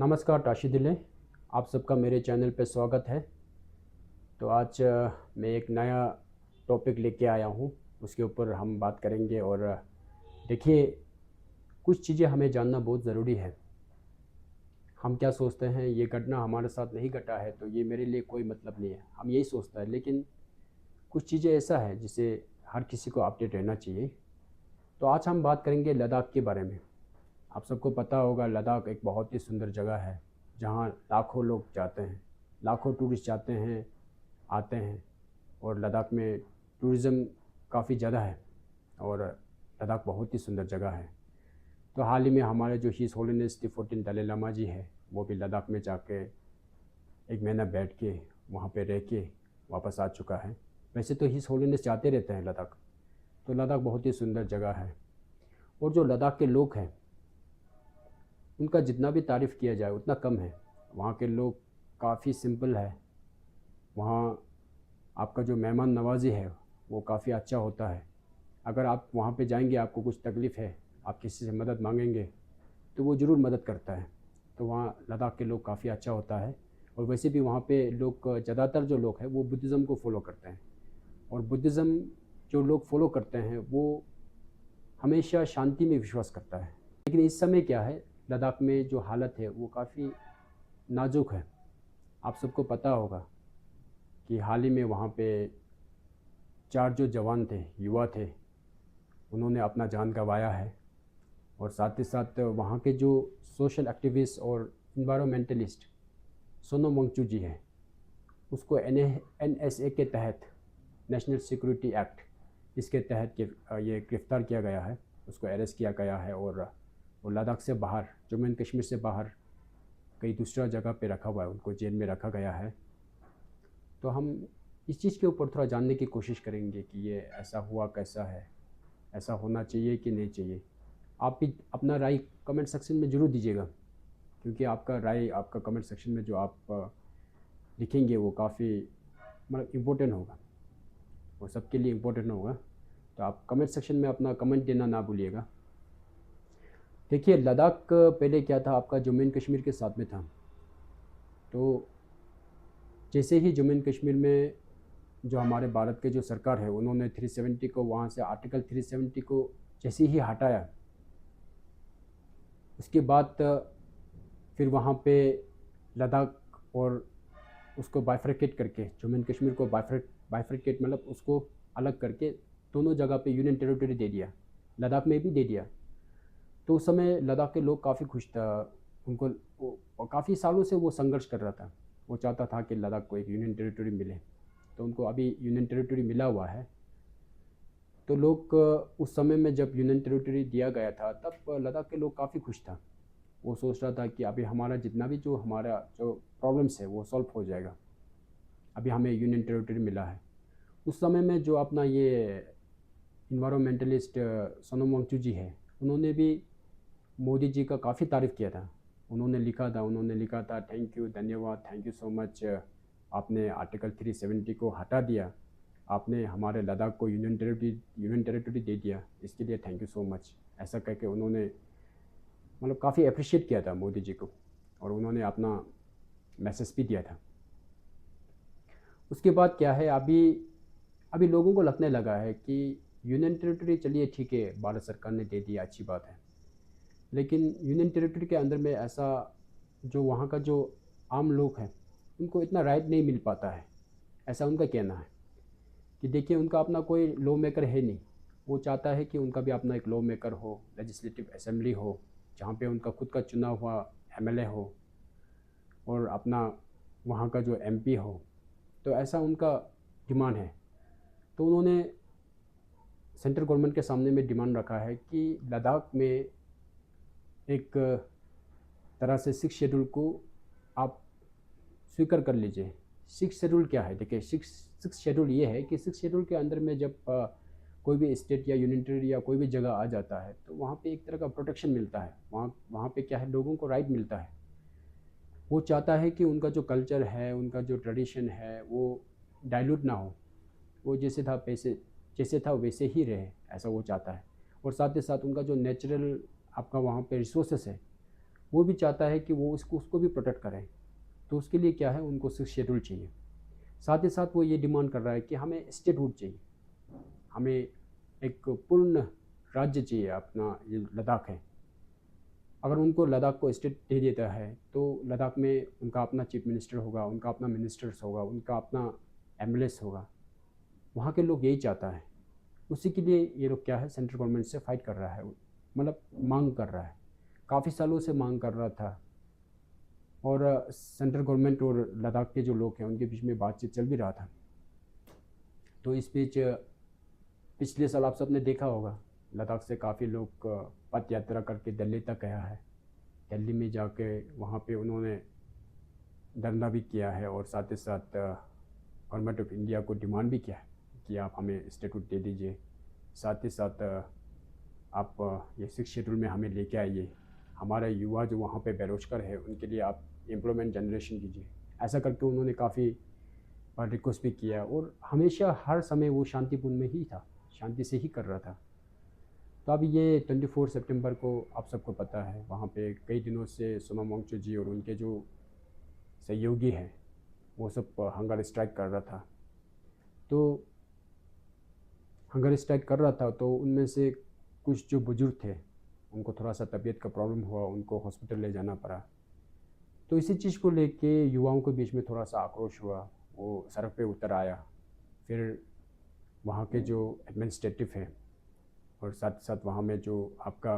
नमस्कार टाशी, आप सबका मेरे चैनल पे स्वागत है। तो आज मैं एक नया टॉपिक लेके आया हूँ। उसके ऊपर हम बात करेंगे। और देखिए, कुछ चीज़ें हमें जानना बहुत ज़रूरी है। हम क्या सोचते हैं, ये घटना हमारे साथ नहीं घटा है तो ये मेरे लिए कोई मतलब नहीं है, हम यही सोचते हैं। लेकिन कुछ चीज़ें ऐसा है जिसे हर किसी को अपडेट रहना चाहिए। तो आज हम बात करेंगे लद्दाख के बारे में। आप सबको पता होगा, लद्दाख एक बहुत ही सुंदर जगह है जहाँ लाखों लोग जाते हैं, लाखों टूरिस्ट जाते हैं, आते हैं। और लद्दाख में टूरिज़्म काफ़ी ज़्यादा है और लद्दाख बहुत ही सुंदर जगह है। तो हाल ही में हमारे जो हिज होलीनेस दी 14 दलाई लामा जी है, वो भी लद्दाख में जाके एक महीना बैठ के वहाँ पे रह के वापस आ चुका है। वैसे तो हिज होलीनेस जाते रहते हैं लद्दाख। तो लद्दाख बहुत ही सुंदर जगह है। और जो लद्दाख के लोग हैं, उनका जितना भी तारीफ़ किया जाए उतना कम है। वहाँ के लोग काफ़ी सिंपल है। वहाँ आपका जो मेहमान नवाज़ी है वो काफ़ी अच्छा होता है। अगर आप वहाँ पे जाएंगे, आपको कुछ तकलीफ़ है, आप किसी से मदद मांगेंगे तो वो ज़रूर मदद करता है। तो वहाँ लद्दाख के लोग काफ़ी अच्छा होता है। और वैसे भी वहाँ पे लोग, ज़्यादातर जो लोग हैं वो बुद्धिज़्म को फॉलो करते हैं। और बुद्धिज़्म जो लोग फॉलो करते हैं वो हमेशा शांति में विश्वास करता है। लेकिन इस समय क्या है, लद्दाख में जो हालत है वो काफ़ी नाजुक है। आप सबको पता होगा कि हाल ही में वहाँ पे 4 जो जवान थे, युवा थे, उन्होंने अपना जान गंवाया है। और साथ ही साथ वहाँ के जो सोशल एक्टिविस्ट और इन्वायरमेंटलिस्ट सोनम वांगचुक जी है, उसको NSA के तहत, नेशनल सिक्योरिटी एक्ट, इसके तहत ये गिरफ़्तार किया गया है, उसको अरेस्ट किया गया है। और वो लद्दाख से बाहर, जम्मू एंड कश्मीर से बाहर कई दूसरा जगह पे रखा हुआ है, उनको जेल में रखा गया है। तो हम इस चीज़ के ऊपर थोड़ा जानने की कोशिश करेंगे कि ये ऐसा हुआ कैसा है, ऐसा होना चाहिए कि नहीं चाहिए। आप भी अपना राय कमेंट सेक्शन में ज़रूर दीजिएगा, क्योंकि आपका राय, आपका कमेंट सेक्शन में जो आप लिखेंगे वो काफ़ी मतलब इम्पोर्टेंट होगा, वो सबके लिए इम्पोर्टेंट होगा। तो आप कमेंट सेक्शन में अपना कमेंट देना ना भूलिएगा। देखिए, लद्दाख पहले क्या था, आपका जम्मू एंड कश्मीर के साथ में था। तो जैसे ही जम्मू एंड कश्मीर में जो हमारे भारत के जो सरकार है, उन्होंने 370 को वहाँ से, आर्टिकल 370 को जैसे ही हटाया, उसके बाद फिर वहाँ पे लद्दाख और उसको बाइफरकेट करके, जम्मू एंड कश्मीर को बाइफरकेट मतलब उसको अलग करके दोनों जगह पे यूनियन टेरिटरी दे दिया, लद्दाख में भी दे दिया। तो उस समय लद्दाख के लोग काफ़ी खुश था। उनको काफ़ी सालों से वो संघर्ष कर रहा था, वो चाहता था कि लद्दाख को एक यूनियन टेरिटरी मिले। तो उनको अभी यूनियन टेरिटरी मिला हुआ है। तो लोग उस समय में जब यूनियन टेरिटरी दिया गया था, तब लद्दाख के लोग काफ़ी खुश था। वो सोच रहा था कि अभी हमारा जितना भी जो हमारा जो प्रॉब्लम्स है वो सॉल्व हो जाएगा, अभी हमें यूनियन टेरिटरी मिला है। उस समय में जो अपना ये इन्वायरमेंटलिस्ट सोनम वांगचुक जी है, उन्होंने भी मोदी जी का काफ़ी तारीफ़ किया था। उन्होंने लिखा था, थैंक यू, धन्यवाद, थैंक यू सो मच, आपने आर्टिकल 370 को हटा दिया, आपने हमारे लद्दाख को यूनियन टेरिटरी दे दिया, इसके लिए थैंक यू सो मच। ऐसा कह के उन्होंने मतलब काफ़ी अप्रिशिएट किया था मोदी जी को, और उन्होंने अपना मैसेज भी दिया था। उसके बाद क्या है, अभी अभी लोगों को लगने लगा है कि यूनियन टेरिटरी, चलिए ठीक है, भारत सरकार ने दे दिया, अच्छी बात है। लेकिन यूनियन टेरिटरी के अंदर में ऐसा, जो वहाँ का जो आम लोग हैं, उनको इतना राइट नहीं मिल पाता है, ऐसा उनका कहना है। कि देखिए, उनका अपना कोई लॉ मेकर है नहीं। वो चाहता है कि उनका भी अपना एक लॉ मेकर हो, लेजिस्लेटिव असेंबली हो, जहाँ पे उनका खुद का चुना हुआ MLA हो और अपना वहाँ का जो MP हो। तो ऐसा उनका डिमांड है। तो उन्होंने सेंट्रल गवर्नमेंट के सामने में डिमांड रखा है कि लद्दाख में एक तरह से 6 शेड्यूल को आप स्वीकार कर लीजिए। 6 शेड्यूल क्या है, देखिए, सिक्स शेड्यूल ये है कि 6 शेड्यूल के अंदर में जब कोई भी स्टेट या यूनियन टेरिटरी या कोई भी जगह आ जाता है, तो वहाँ पे एक तरह का प्रोटेक्शन मिलता है। वहाँ पे क्या है, लोगों को राइट मिलता है। वो चाहता है कि उनका जो कल्चर है, उनका जो ट्रेडिशन है, वो डाइल्यूट ना हो, वो जैसे था वैसे ही रहे, ऐसा वो चाहता है। और साथ ही साथ उनका जो नेचुरल आपका वहाँ पे रिसोर्सेस है, वो भी चाहता है कि वो उसको भी प्रोटेक्ट करें। तो उसके लिए क्या है, उनको सिर्फ शेड्यूल चाहिए। साथ ही साथ वो ये डिमांड कर रहा है कि हमें स्टेटहुड चाहिए, हमें एक पूर्ण राज्य चाहिए। अपना ये लद्दाख है, अगर उनको लद्दाख को स्टेट दे देता है तो लद्दाख में उनका अपना चीफ मिनिस्टर होगा, उनका अपना मिनिस्टर्स होगा, उनका अपना एमएलएस होगा। वहाँ के लोग यही चाहता है। उसी के लिए ये लोग क्या है, सेंट्रल गवर्नमेंट से फाइट कर रहा है, मतलब मांग कर रहा है, काफ़ी सालों से मांग कर रहा था। और सेंट्रल गवर्नमेंट और लद्दाख के जो लोग हैं उनके बीच में बातचीत चल भी रहा था। तो इस बीच पिछले साल आप सबने देखा होगा, लद्दाख से काफ़ी लोग पद यात्रा करके दिल्ली तक गया है। दिल्ली में जाके वहाँ पे उन्होंने धरना भी किया है और साथ ही साथ गवर्नमेंट ऑफ इंडिया को डिमांड भी किया है कि आप हमें स्टेटहुड दे दीजिए, साथ ही साथ आप ये 6 शेड्यूल में हमें लेके आइए, हमारे युवा जो वहाँ पे बेरोजगार है उनके लिए आप एम्प्लॉयमेंट जनरेशन कीजिए। ऐसा करके उन्होंने काफ़ी रिक्वेस्ट भी किया और हमेशा हर समय वो शांतिपूर्ण में ही था, शांति से ही कर रहा था। तो अब ये 24 सितंबर को आप सबको पता है, वहाँ पे कई दिनों से सोनम वांगचुक जी और उनके जो सहयोगी हैं वो सब हंगर स्ट्राइक कर रहा था। तो हंगर स्ट्राइक कर रहा था तो उनमें से कुछ जो बुजुर्ग थे उनको थोड़ा सा तबीयत का प्रॉब्लम हुआ, उनको हॉस्पिटल ले जाना पड़ा। तो इसी चीज़ को लेके युवाओं के बीच में थोड़ा सा आक्रोश हुआ, वो सड़क पे उतर आया। फिर वहाँ के जो एडमिनिस्ट्रेटिव हैं और साथ साथ वहाँ में जो आपका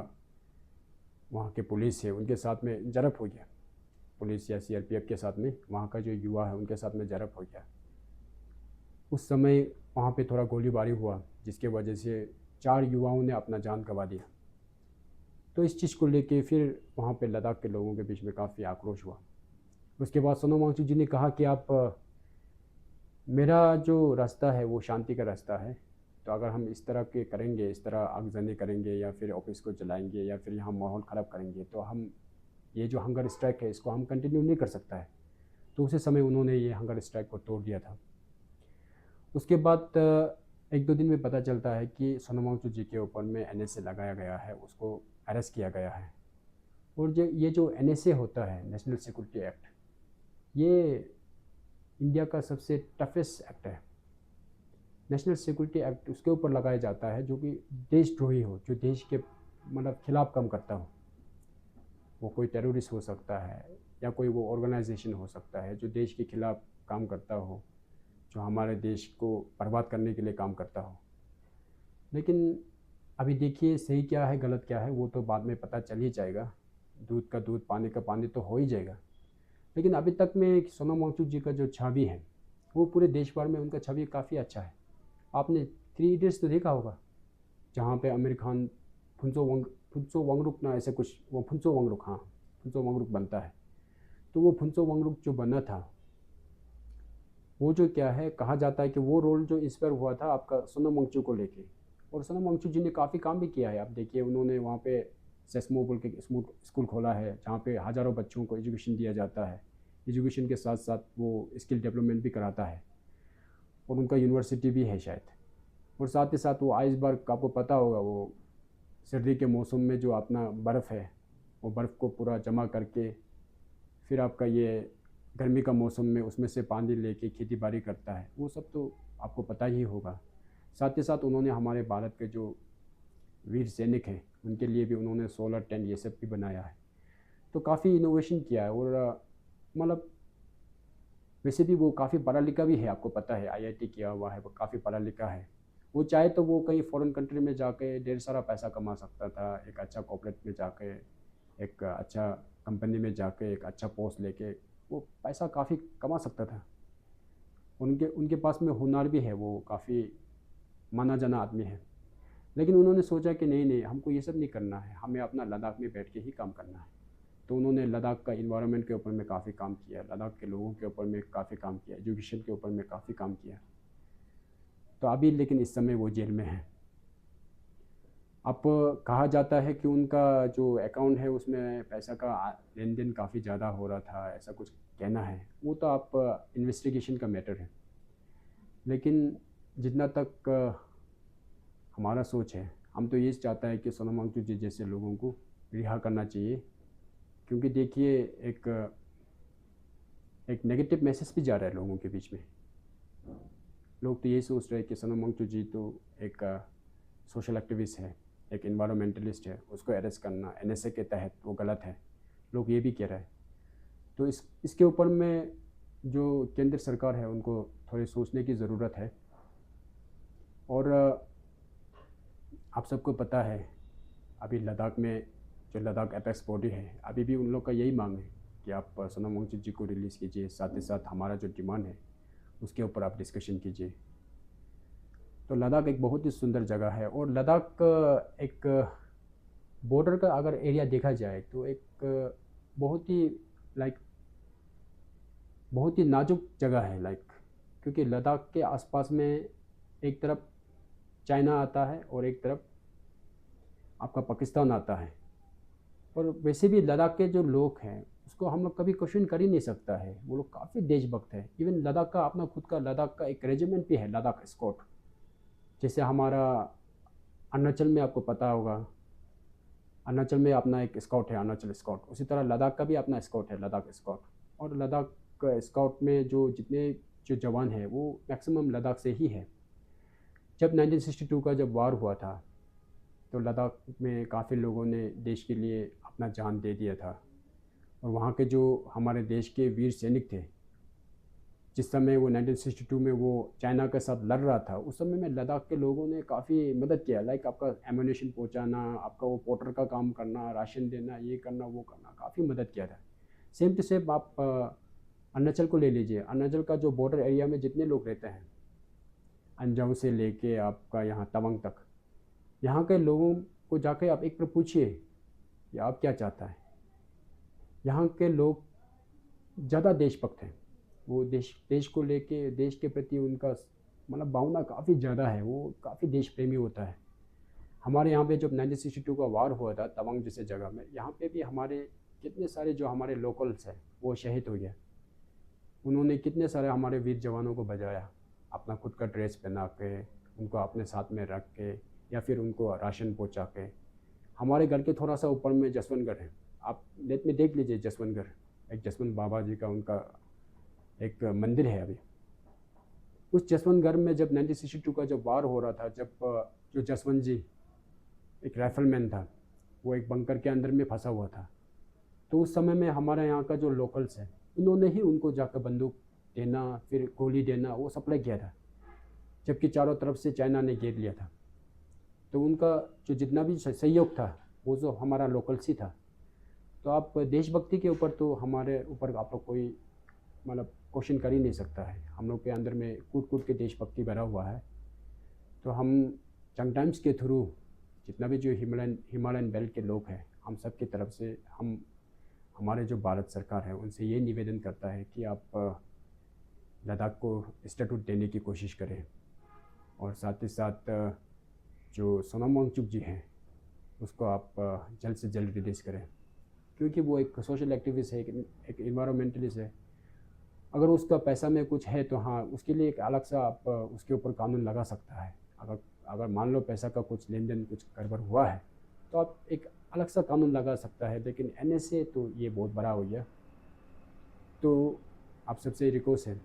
वहाँ के पुलिस है उनके साथ में झड़प हो गया। पुलिस या सीआरपीएफ के साथ में वहाँ का जो युवा है उनके साथ में झड़प हो गया। उस समय वहाँ पे थोड़ा गोलीबारी हुआ जिसके वजह से 4 युवाओं ने अपना जान गंवा दिया। तो इस चीज़ को लेके फिर वहाँ पे लद्दाख के लोगों के बीच में काफ़ी आक्रोश हुआ। उसके बाद सोनम वांगचुक जी ने कहा कि आप मेरा जो रास्ता है वो शांति का रास्ता है, तो अगर हम इस तरह के करेंगे, इस तरह आगजनी करेंगे या फिर ऑफिस को जलाएंगे या फिर यहाँ माहौल ख़राब करेंगे तो हम ये जो हंगर स्ट्राइक है इसको हम कंटिन्यू नहीं कर सकता है। तो उसी समय उन्होंने ये हंगर स्ट्राइक को तोड़ दिया था। उसके बाद 1-2 दिन में पता चलता है कि सोनम वांगचुक जी के ऊपर में एनएसए लगाया गया है, उसको अरेस्ट किया गया है। और जो एनएसए होता है, नेशनल सिक्योरिटी एक्ट, ये इंडिया का सबसे टफेस्ट एक्ट है। नेशनल सिक्योरिटी एक्ट उसके ऊपर लगाया जाता है जो कि देशद्रोही हो, जो देश के मतलब खिलाफ काम करता हो। वो कोई टेररिस्ट हो सकता है या कोई वो ऑर्गेनाइजेशन हो सकता है जो देश के खिलाफ काम करता हो, जो हमारे देश को बर्बाद करने के लिए काम करता हो। लेकिन अभी देखिए सही क्या है गलत क्या है वो तो बाद में पता चल ही जाएगा। दूध का दूध पानी का पानी तो हो ही जाएगा। लेकिन अभी तक में सोनम वांगचुक जी का जो छवि है वो पूरे देश भर में उनका छवि काफ़ी अच्छा है। आपने 3 इडियट्स तो देखा होगा जहाँ पे आमिर खान फुनसो वांगडुक ना ऐसे कुछ, वो फुनसो वांगडुक, हाँ फुनसो वांगडुक बनता है। तो वो फुनसो वांगडुक जो बना था वो जो क्या है कहा जाता है कि वो रोल जो इंस्पायर हुआ था आपका सोनम वांगचुक को लेके। और सोनम वांगचुक जी ने काफ़ी काम भी किया है। आप देखिए उन्होंने वहाँ पे सेस्मो बोल के स्कूल खोला है जहाँ पे हज़ारों बच्चों को एजुकेशन दिया जाता है। एजुकेशन के साथ साथ वो स्किल डेवलपमेंट भी कराता है और उनका यूनिवर्सिटी भी है शायद। और साथ ही साथ वो आइसबर्ग, आपको पता होगा, वो सर्दी के मौसम में जो अपना बर्फ़ है वो बर्फ़ को पूरा जमा करके फिर आपका ये गर्मी का मौसम में उसमें से पानी लेके खेती बाड़ी करता है, वो सब तो आपको पता ही होगा। साथ ही साथ उन्होंने हमारे भारत के जो वीर सैनिक हैं उनके लिए भी उन्होंने सोलर टेंट ये सब भी बनाया है। तो काफ़ी इनोवेशन किया है। और मतलब वैसे भी वो काफ़ी पढ़ा लिखा भी है, आपको पता है आईआईटी किया हुआ है, वो काफ़ी पढ़ा लिखा है। वो चाहे तो वो कहीं फॉरेन कंट्री में जाके ढेर सारा पैसा कमा सकता था, एक अच्छा कॉर्पोरेट में जाके, एक अच्छा कंपनी में जाके एक अच्छा पोस्ट लेके वो पैसा काफ़ी कमा सकता था। उनके उनके पास में हुनर भी है, वो काफ़ी माना जाना आदमी है। लेकिन उन्होंने सोचा कि नहीं नहीं, हमको ये सब नहीं करना है, हमें अपना लद्दाख में बैठ के ही काम करना है। तो उन्होंने लद्दाख का इन्वायरमेंट के ऊपर में काफ़ी काम किया, लद्दाख के लोगों के ऊपर में काफ़ी काम किया, एजुकेशन के ऊपर में काफ़ी काम किया। तो अभी लेकिन इस समय वो जेल में है। अब कहा जाता है कि उनका जो अकाउंट है उसमें पैसा का लेन देन काफ़ी ज़्यादा हो रहा था, ऐसा कुछ कहना है। वो तो आप इन्वेस्टिगेशन का मैटर है। लेकिन जितना तक हमारा सोच है, हम तो ये चाहता है कि सोनम वांगचुक जी जैसे लोगों को रिहा करना चाहिए क्योंकि देखिए एक एक नेगेटिव मैसेज भी जा रहा है लोगों के बीच में। लोग तो यही सोच रहे हैं कि सोनम वांगचुक जी तो एक सोशल एक्टिविस्ट है, एक इन्वायरमेंटलिस्ट है, उसको अरेस्ट करना एनएसए के तहत वो गलत है, लोग ये भी कह रहे हैं। तो इसके ऊपर में जो केंद्र सरकार है उनको थोड़ी सोचने की ज़रूरत है। और आप सबको पता है अभी लद्दाख में जो लद्दाख एपेक्स बॉडी है, अभी भी उन लोग का यही मांग है कि आप सोनम वांगचुक जी को रिलीज़ कीजिए, साथ ही साथ हमारा जो डिमांड है उसके ऊपर आप डिस्कशन कीजिए। तो लद्दाख एक बहुत ही सुंदर जगह है, और लद्दाख एक बॉर्डर का अगर एरिया देखा जाए तो एक बहुत ही लाइक बहुत ही नाजुक जगह है लाइक, क्योंकि लद्दाख के आसपास में एक तरफ चाइना आता है और एक तरफ आपका पाकिस्तान आता है। और वैसे भी लद्दाख के जो लोग हैं उसको हम लोग कभी क्वेश्चन कर ही नहीं सकता है, वो लोग काफ़ी देशभक्त है। इवन लद्दाख का अपना खुद का लद्दाख का एक रेजिमेंट भी है, लद्दाख स्कॉट। जैसे हमारा अरुणाचल में आपको पता होगा, अरुणाचल में अपना एक स्काउट है अरुणाचल स्काउट, उसी तरह लद्दाख का भी अपना स्काउट है लद्दाख स्काउट। और लद्दाख स्काउट में जो जितने जो जवान हैं वो मैक्सिमम लद्दाख से ही है। जब 1962 का जब वार हुआ था तो लद्दाख में काफ़ी लोगों ने देश के लिए अपना जान दे दिया था। और वहाँ के जो हमारे देश के वीर सैनिक थे, जिस समय वो 1962 में वो चाइना के साथ लड़ रहा था, उस समय में लद्दाख के लोगों ने काफ़ी मदद किया। लाइक आपका एम्यूनेशन पहुँचाना, आपका वो पोर्टर का काम करना, राशन देना, ये करना वो करना, काफ़ी मदद किया था। सेम टू सेम आप अरुणाचल को ले लीजिए। अरुणाचल का जो बॉर्डर एरिया में जितने लोग रहते हैं, अंजाव से लेके आपका यहाँ तवांग तक, यहाँ के लोगों को जाके आप एक बार पूछिए कि आप क्या चाहता है। यहाँ के लोग ज़्यादा देशभक्त हैं, वो देश को लेके, देश के प्रति उनका मतलब भावना काफ़ी ज़्यादा है, वो काफ़ी देश प्रेमी होता है। हमारे यहाँ पे जब 1962 का वार हुआ था तवांग जैसे जगह में, यहाँ पे भी हमारे कितने सारे जो हमारे लोकल्स हैं वो शहीद हो गए। उन्होंने कितने सारे हमारे वीर जवानों को बचाया, अपना खुद का ड्रेस पहना के, उनको अपने साथ में रख के, या फिर उनको राशन पहुँचा के। हमारे घर के थोड़ा सा ऊपर में जसवंतगढ़ है, आप नेट में देख लीजिए जसवंतगढ़, एक जसवंत बाबा जी का उनका एक मंदिर है अभी। उस जसवंतगढ़ में जब 1962 का जब वार हो रहा था, जब जो जसवंत जी एक राइफलमैन था, वो एक बंकर के अंदर में फंसा हुआ था, तो उस समय में हमारे यहाँ का जो लोकल्स है उन्होंने ही उनको जाकर बंदूक देना, फिर गोली देना, वो सप्लाई किया था, जबकि चारों तरफ से चाइना ने घेर लिया था। तो उनका जो जितना भी सहयोग था वो जो हमारा लोकल्स ही था। तो आप देशभक्ति के ऊपर तो हमारे ऊपर आप लोग कोई मतलब क्वेश्चन कर ही नहीं सकता है। हम लोग के अंदर में कूट कूट के देशभक्ति भरा हुआ है। तो हम जंग टाइम्स के थ्रू जितना भी जो हिमालयन बेल्ट के लोग हैं, हम सब की तरफ से हमारे जो भारत सरकार है उनसे ये निवेदन करता है कि आप लद्दाख को स्टेटूट देने की कोशिश करें, और साथ ही साथ जो सोनम वांगचुक जी हैं उसको आप जल्द से जल्द रिलीज़ करें, क्योंकि वो एक सोशल एक्टिविस्ट है, एक इन्वायरमेंटलिस्ट है। अगर उसका पैसा में कुछ है तो हाँ, उसके लिए एक अलग सा आप उसके ऊपर कानून लगा सकता है। अगर मान लो पैसा का कुछ लेन देन कुछ गड़बड़ हुआ है तो आप एक अलग सा कानून लगा सकता है, लेकिन एनएसए तो ये बहुत बड़ा हो गया। तो आप सबसे रिक्वेस्ट है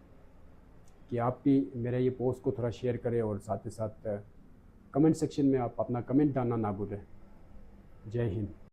कि आप भी मेरा ये पोस्ट को थोड़ा शेयर करें, और साथ ही साथ कमेंट सेक्शन में आप अपना कमेंट डालना ना भूलें। जय हिंद।